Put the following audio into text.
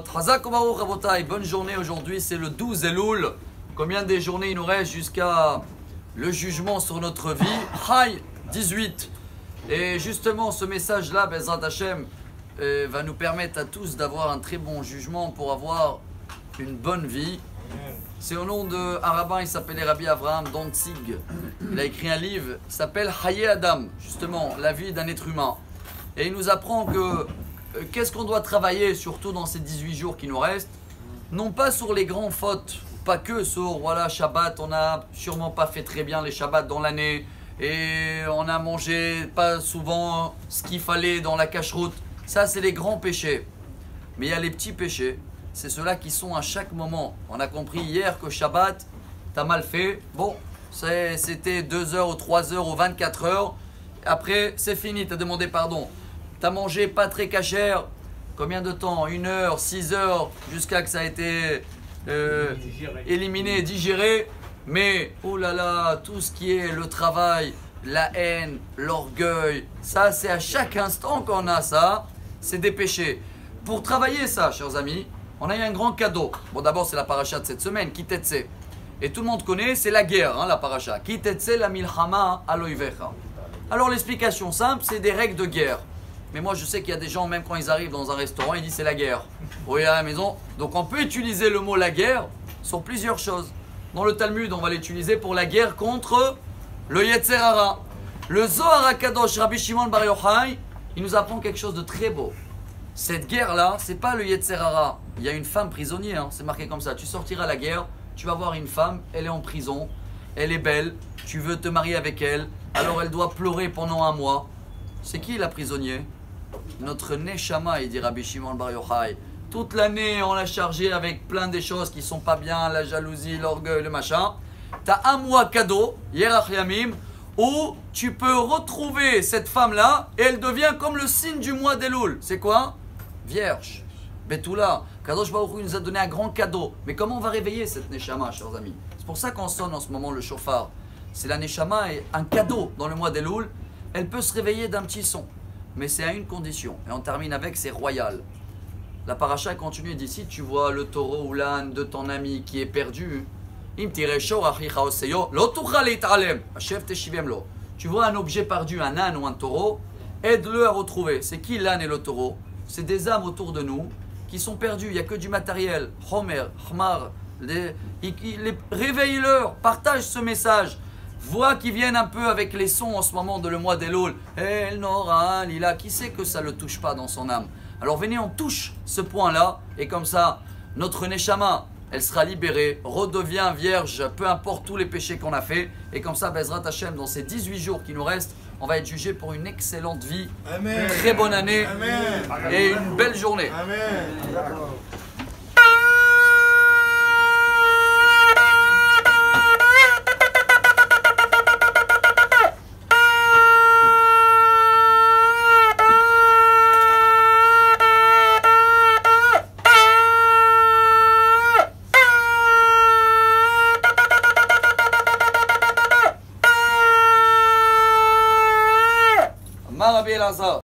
Shabbat. Chazak Baruch Rabotai, bonne journée aujourd'hui, c'est le 12 Elul. Combien de journées il nous reste jusqu'à le jugement sur notre vie? Chai, 18. Et justement, ce message-là, Bezrat Hashem, va nous permettre à tous d'avoir un très bon jugement pour avoir une bonne vie. C'est au nom d'un rabbin, il s'appelait Rabbi Avraham Dantzig. Il a écrit un livre qui s'appelle Haye Adam, justement, la vie d'un être humain. Et il nous apprend que qu'est-ce qu'on doit travailler, surtout dans ces 18 jours qui nous restent, non pas sur les grandes fautes, pas que sur, voilà, Shabbat, on n'a sûrement pas fait très bien les Shabbats dans l'année, et on a mangé pas souvent ce qu'il fallait dans la cache-route. Ça, c'est les grands péchés. Mais il y a les petits péchés, c'est ceux-là qui sont à chaque moment. On a compris hier que Shabbat, t'as mal fait, bon, c'était 2 heures ou 3 heures ou 24 heures, après, c'est fini, t'as demandé pardon. T'as mangé pas très cachère, combien de temps? 1 heure, 6 heures, jusqu'à que ça a été éliminé, digéré. Mais, oh là là, tout ce qui est le travail, la haine, l'orgueil, ça c'est à chaque instant qu'on a ça, c'est des péchés. Pour travailler ça, chers amis, on a eu un grand cadeau. Bon, d'abord c'est la paracha de cette semaine, Kitetse. Et tout le monde connaît, c'est la guerre, hein, la paracha. Kitetse la milchama aloivecha. Alors l'explication simple, c'est des règles de guerre. Mais moi je sais qu'il y a des gens, même quand ils arrivent dans un restaurant, ils disent c'est la guerre. Oui, à la maison. Donc on peut utiliser le mot la guerre sur plusieurs choses. Dans le Talmud, on va l'utiliser pour la guerre contre le Yetzer Hara. Le Zohar HaKadosh, Rabbi Shimon Bar Yochai, il nous apprend quelque chose de très beau. Cette guerre-là, c'est pas le Yetzer Hara. Il y a une femme prisonnière, hein, c'est marqué comme ça. Tu sortiras à la guerre, tu vas voir une femme, elle est en prison, elle est belle, tu veux te marier avec elle, alors elle doit pleurer pendant 1 mois. C'est qui la prisonnière? Notre Neshama, il dit Rabbi Shimon Bar Yochai. Toute l'année, on l'a chargé avec plein de choses qui sont pas bien, la jalousie, l'orgueil, le machin. Tu as 1 mois cadeau, Yerach Yamim, où tu peux retrouver cette femme-là et elle devient comme le signe du mois d'Elul. C'est quoi? Vierge. Betula. Kadosh Baruch Hu nous a donné un grand cadeau. Mais comment on va réveiller cette Neshama, chers amis? C'est pour ça qu'on sonne en ce moment le chauffard. C'est la Neshama et un cadeau dans le mois d'Elul. Elle peut se réveiller d'un petit son. Mais c'est à une condition. Et on termine avec, c'est royal. La paracha continue d'ici, tu vois le taureau ou l'âne de ton ami qui est perdu. Tu vois un objet perdu, un âne ou un taureau, aide-le à retrouver. C'est qui l'âne et le taureau? C'est des âmes autour de nous qui sont perdues. Il n'y a que du matériel. Homer, Hmar, réveille-leur, partage ce message. Vois qu'ils viennent un peu avec les sons en ce moment de le mois d'Elul. El Nora, Lila, qui sait que ça ne le touche pas dans son âme? Alors venez, on touche ce point-là, et comme ça, notre Neshama, elle sera libérée, redevient vierge, peu importe tous les péchés qu'on a fait. Et comme ça, Bezrat Hashem, dans ces 18 jours qui nous restent, on va être jugé pour une excellente vie, Amen. Une très bonne année. Amen. Et une belle journée. Amen. Rabbi Elazar.